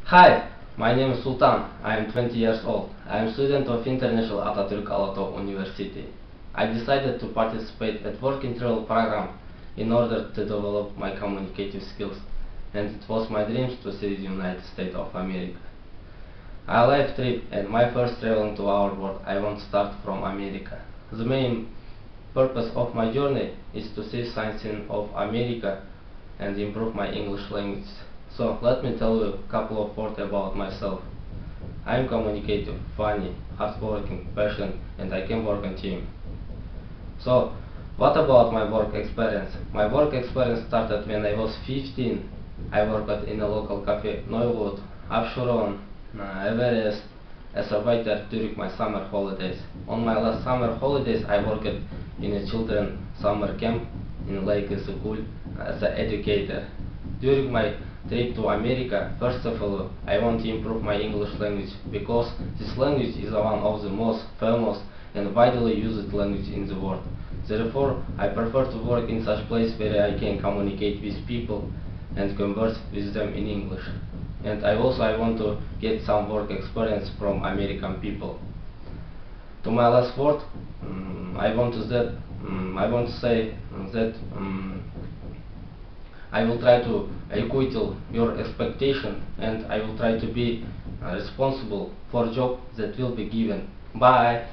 Hi, my name is Sultan. I am 20 years old. I am student of International Atatürk Alatau University. I decided to participate at Work and Travel program in order to develop my communicative skills, and it was my dream to see the United States of America. A life trip and my first traveling to our world. I want to start from America. The main purpose of my journey is to see something of America and improve my English language. So let me tell you a couple of words about myself. I am communicative, funny, hardworking, passionate, and I can work on team. So what about my work experience? My work experience started when I was 15. I worked in a local cafe, Neuwood, Absheron, Everest, as a waiter during my summer holidays. On my last summer holidays, I worked in a children summer camp in Lake Issyk-Kul as an educator. During my trip to America, first of all, I want to improve my English language because this language is one of the most famous and widely used language in the world. Therefore, I prefer to work in such place where I can communicate with people and converse with them in English. And I want to get some work experience from American people. To my last word, I want to say that I will try to equal your expectation, and I will try to be responsible for job that will be given. Bye.